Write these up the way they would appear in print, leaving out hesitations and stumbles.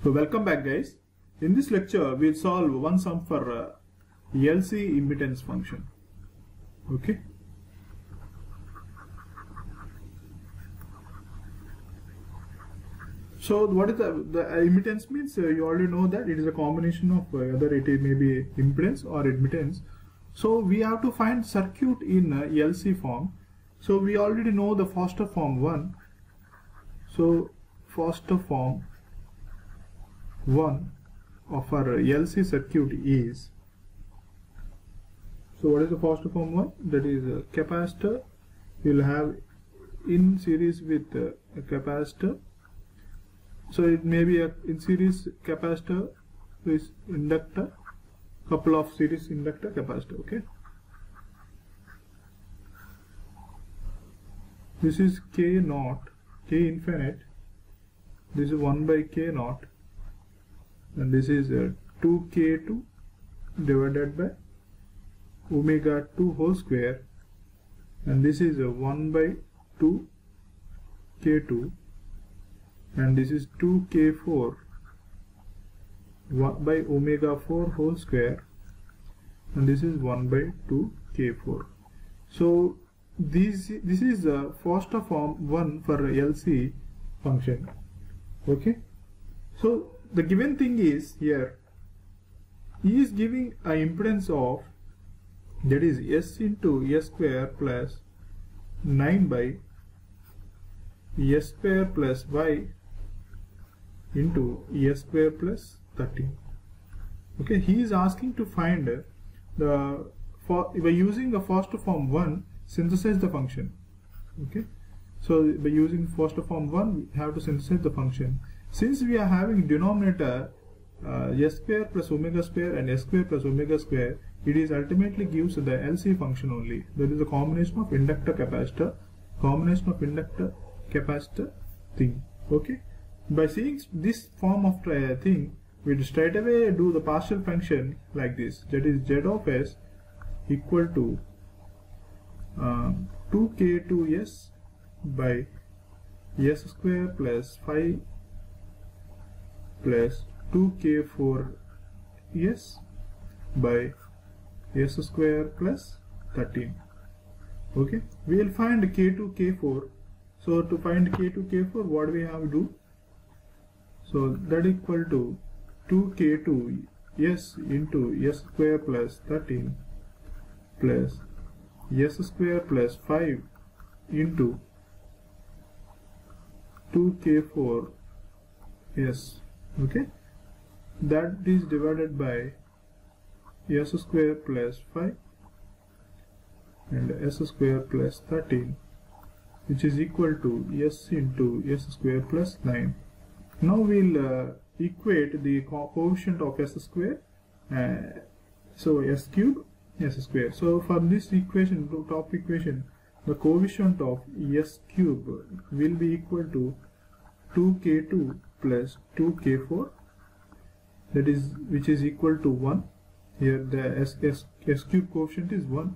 So welcome back, guys. In this lecture we'll solve one sum for LC impedance function. Okay. So what is the impedance means? You already know that it is a combination of whether it may be impedance or admittance. So we have to find circuit in LC form. So we already know the Foster form 1. So Foster form 1 of our LC circuit is, so what is the Foster form 1? That is a capacitor. We will have in series with a capacitor. So it may be a in series capacitor with inductor, couple of series inductor capacitor. Okay. This is K naught, K infinite. This is 1 by K naught. And this is 2K2 divided by omega 2 whole square, and this is 1 by 2 K2, and this is 2K4 1 by omega 4 whole square, and this is 1 by 2 K4. So this is the Foster form 1 for LC function. Okay. So the given thing is here, he is giving an impedance of, that is S into S square plus 9 by S square plus Y into S square plus 13. Okay, he is asking to find by using the Foster form 1, synthesize the function. Okay, so by using Foster form 1, we have to synthesize the function. Since we are having denominator S square plus omega square and S square plus omega square, it is ultimately gives the LC function only. That is a combination of inductor capacitor, thing. Okay. By seeing this form of thing, we straight away do the partial function like this. That is Z of S equal to 2K2S by S square plus 5 plus 2K4S by S square plus 13. Okay, we will find K2, K4. So to find K2, K4, what we have to do? So that equal to 2K2S into S square plus 13 plus S square plus 5 into 2K4S. Okay, that is divided by S square plus 5 and S square plus 13, which is equal to S into S square plus 9. Now we'll equate the coefficient of S square, so S cube, S square. So for this equation, top equation, the coefficient of S cube will be equal to 2K2 plus 2K4, that is, which is equal to 1. Here the S cube coefficient is 1,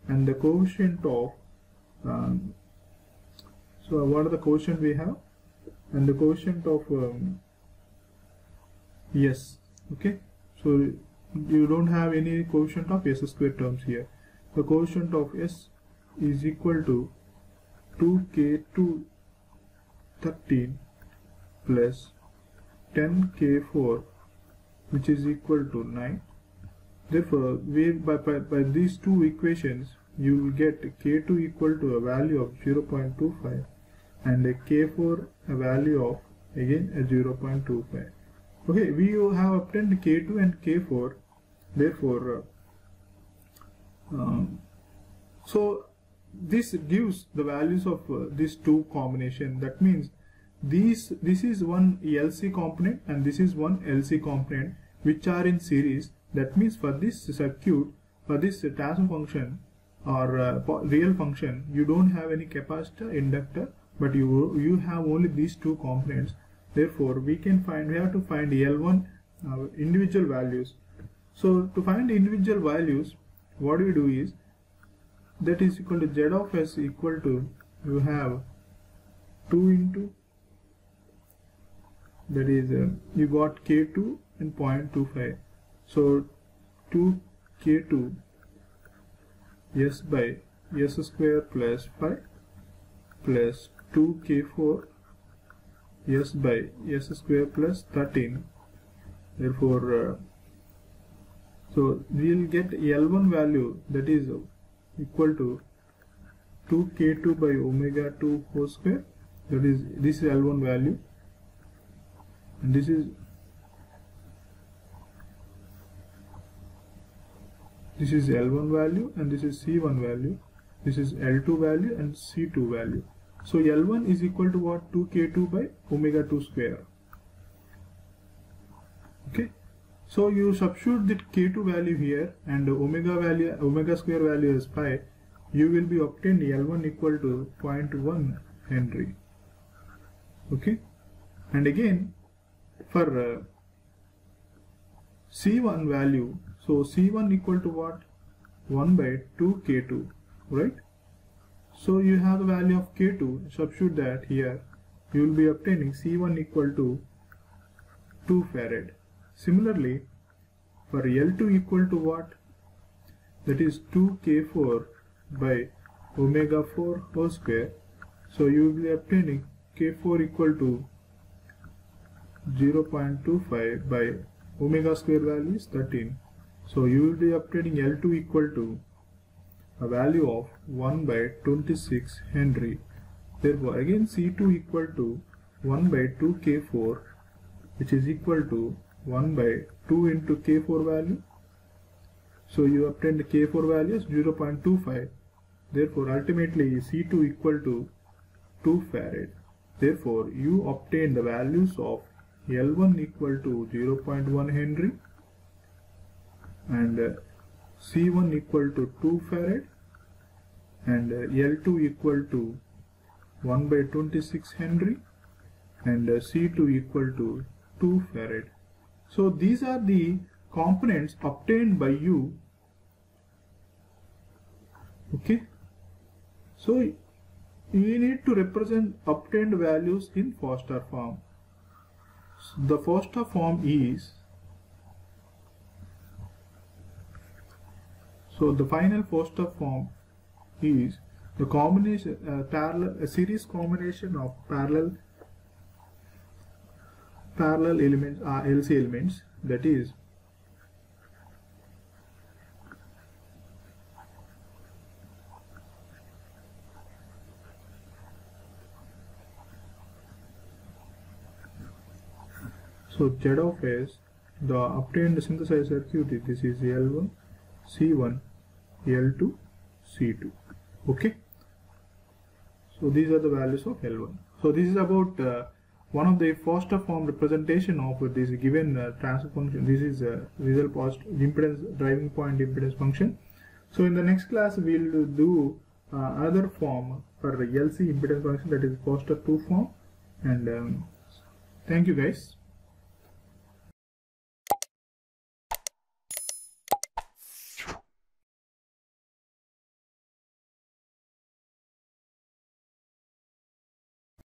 and the coefficient of so what are the coefficient we have, and the coefficient of S. Okay, so you don't have any coefficient of S square terms here. The coefficient of S is equal to 2K2 13 plus 10K4, which is equal to 9. Therefore, by these two equations, you will get K2 equal to a value of 0.25 and a K4 a value of again a 0.25. Okay, we have obtained K2 and K4. Therefore, so this gives the values of these two combination. That means this is one LC component and this is one LC component which are in series. That means for this circuit, for this transfer function or real function, you don't have any capacitor, inductor, but you have only these two components. Therefore, we have to find L1 individual values. So to find individual values, what we do is, that is equal to Z of S equal to, you have 2 into that is you got K2 and 0.25. So 2K2 S by S square plus 5 plus 2K4 S by S square plus 13. Therefore, so we will get L1 value that is equal to 2K2 by omega 2 whole square. That is, this is L1 value, and this is L1 value, and this is C1 value, this is L2 value and C2 value. So L1 is equal to what? 2K2 by omega 2 square. Okay, so you substitute that K2 value here and omega square value is 5. You will be obtained L1 equal to 0.1 Henry. Okay, and again for C1 value, so C1 equal to what? 1 by 2 K2, right? So you have the value of K2, substitute that here, you will be obtaining C1 equal to 2 farad. Similarly, for L2 equal to what? That is 2K4 by omega 4 whole square. So you will be obtaining K4 equal to 0.25 by omega square value is 13. So you will be obtaining L2 equal to a value of 1 by 26 Henry. Therefore again C2 equal to 1 by 2 K4, which is equal to 1 by 2 into K4 value. So you obtain the K4 value is 0.25. Therefore ultimately C2 equal to 2 farad. Therefore you obtain the values of L1 equal to 0.1 Henry and C1 equal to 2 farad and L2 equal to 1 by 26 Henry and C2 equal to 2 farad. So these are the components obtained by you. Okay, so you need to represent obtained values in Foster form. The Foster form is, so the final Foster form is the combination a series combination of parallel elements LC elements, that is so Z of S, the obtained synthesized circuit, this is L1, C1, L2, C2. Okay, so these are the values of L1. So this is about one of the Foster form representation of this given transfer function. This is result positive impedance driving point impedance function. So in the next class we will do another form for LC impedance function, that is Foster 2 form. And thank you guys.